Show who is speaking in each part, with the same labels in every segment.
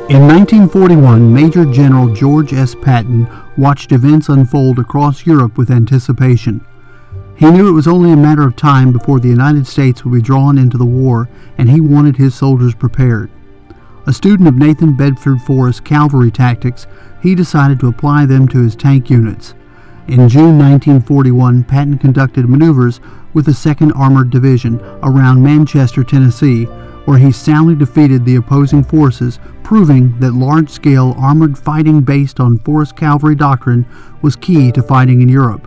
Speaker 1: In 1941, Major General George S. Patton watched events unfold across Europe with anticipation. He knew it was only a matter of time before the United States would be drawn into the war, and he wanted his soldiers prepared. A student of Nathan Bedford Forrest's cavalry tactics, he decided to apply them to his tank units. In June 1941, Patton conducted maneuvers with the 2nd Armored Division around Manchester, Tennessee, where he soundly defeated the opposing forces, proving that large-scale armored fighting based on Forrest cavalry doctrine was key to fighting in Europe.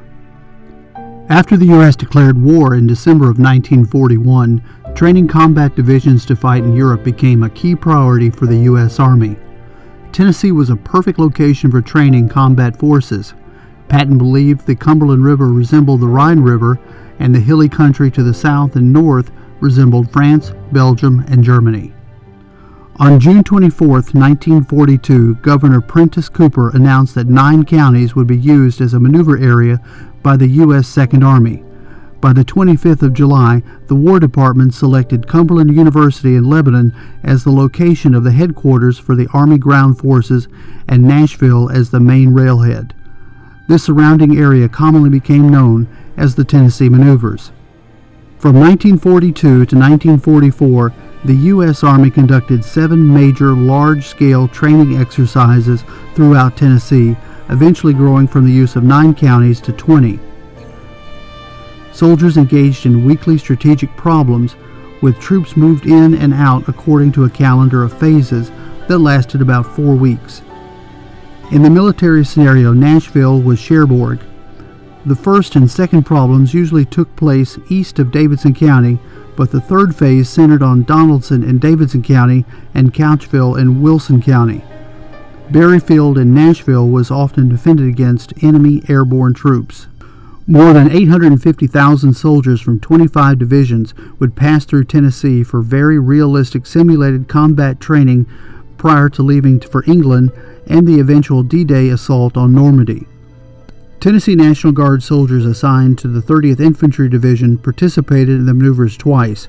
Speaker 1: After the U.S. declared war in December of 1941, training combat divisions to fight in Europe became a key priority for the U.S. Army. Tennessee was a perfect location for training combat forces. Patton believed the Cumberland River resembled the Rhine River, and the hilly country to the south and north resembled France, Belgium, and Germany. On June 24, 1942, Governor Prentice Cooper announced that 9 counties would be used as a maneuver area by the U.S. Second Army. By the 25th of July, the War Department selected Cumberland University in Lebanon as the location of the headquarters for the Army Ground Forces and Nashville as the main railhead. This surrounding area commonly became known as the Tennessee Maneuvers. From 1942 to 1944, the U.S. Army conducted 7 major large-scale training exercises throughout Tennessee, eventually growing from the use of 9 counties to 20. Soldiers engaged in weekly strategic problems, with troops moved in and out according to a calendar of phases that lasted about 4 weeks. In the military scenario, Nashville was Cherbourg. The first and second problems usually took place east of Davidson County, but the third phase centered on Donaldson in Davidson County and Couchville in Wilson County. Berryfield in Nashville was often defended against enemy airborne troops. More than 850,000 soldiers from 25 divisions would pass through Tennessee for very realistic simulated combat training prior to leaving for England and the eventual D-Day assault on Normandy. Tennessee National Guard soldiers assigned to the 30th Infantry Division participated in the maneuvers twice,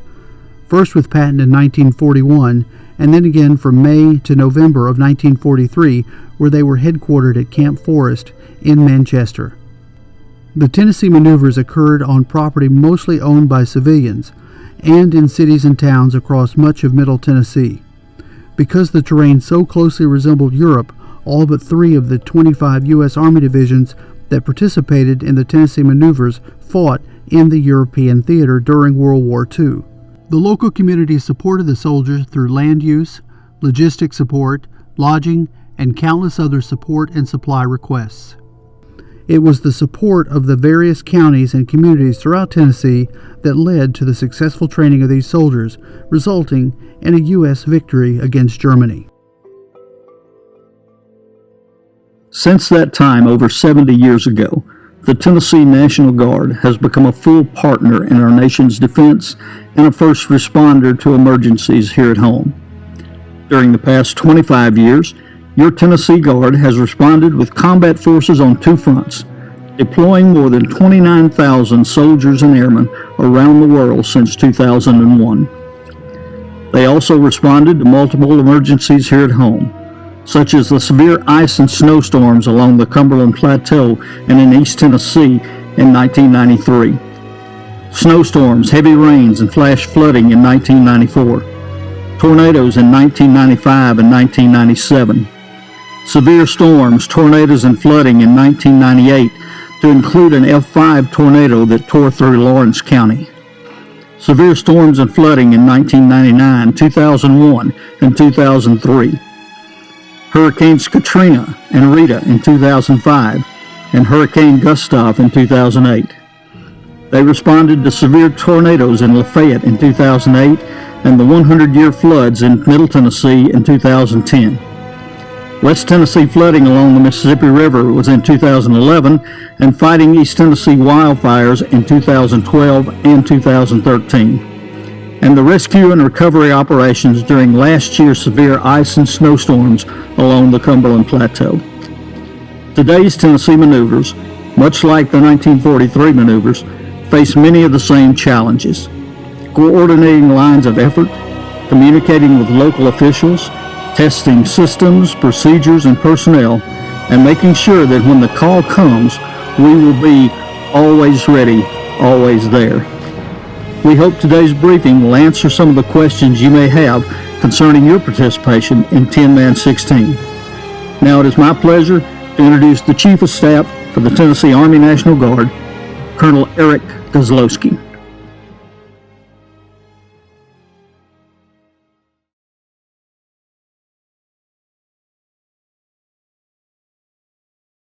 Speaker 1: first with Patton in 1941, and then again from May to November of 1943, where they were headquartered at Camp Forrest in Manchester. The Tennessee maneuvers occurred on property mostly owned by civilians, and in cities and towns across much of Middle Tennessee. Because the terrain so closely resembled Europe, all but 3 of the 25 U.S. Army divisions that participated in the Tennessee maneuvers fought in the European theater during World War II. The local community supported the soldiers through land use, logistic support, lodging, and countless other support and supply requests. It was the support of the various counties and communities throughout Tennessee that led to the successful training of these soldiers, resulting in a U.S. victory against Germany.
Speaker 2: Since that time, over 70 years ago, the Tennessee National Guard has become a full partner in our nation's defense and a first responder to emergencies here at home. During the past 25 years, your Tennessee Guard has responded with combat forces on 2 fronts, deploying more than 29,000 soldiers and airmen around the world since 2001. They also responded to multiple emergencies here at home, such as the severe ice and snowstorms along the Cumberland Plateau and in East Tennessee in 1993, snowstorms, heavy rains, and flash flooding in 1994, tornadoes in 1995 and 1997, severe storms, tornadoes, and flooding in 1998 to include an F5 tornado that tore through Lawrence County, severe storms and flooding in 1999, 2001, and 2003, Hurricanes Katrina and Rita in 2005, and Hurricane Gustav in 2008. They responded to severe tornadoes in Lafayette in 2008 and the 100-year floods in Middle Tennessee in 2010. West Tennessee flooding along the Mississippi River was in 2011, and fighting East Tennessee wildfires in 2012 and 2013. And the rescue and recovery operations during last year's severe ice and snowstorms along the Cumberland Plateau. Today's Tennessee maneuvers, much like the 1943 maneuvers, face many of the same challenges: coordinating lines of effort, communicating with local officials, testing systems, procedures, and personnel, and making sure that when the call comes, we will be always ready, always there. We hope today's briefing will answer some of the questions you may have concerning your participation in 10-Man 16. Now it is my pleasure to introduce the Chief of Staff for the Tennessee Army National Guard, Colonel Eric Kozlowski.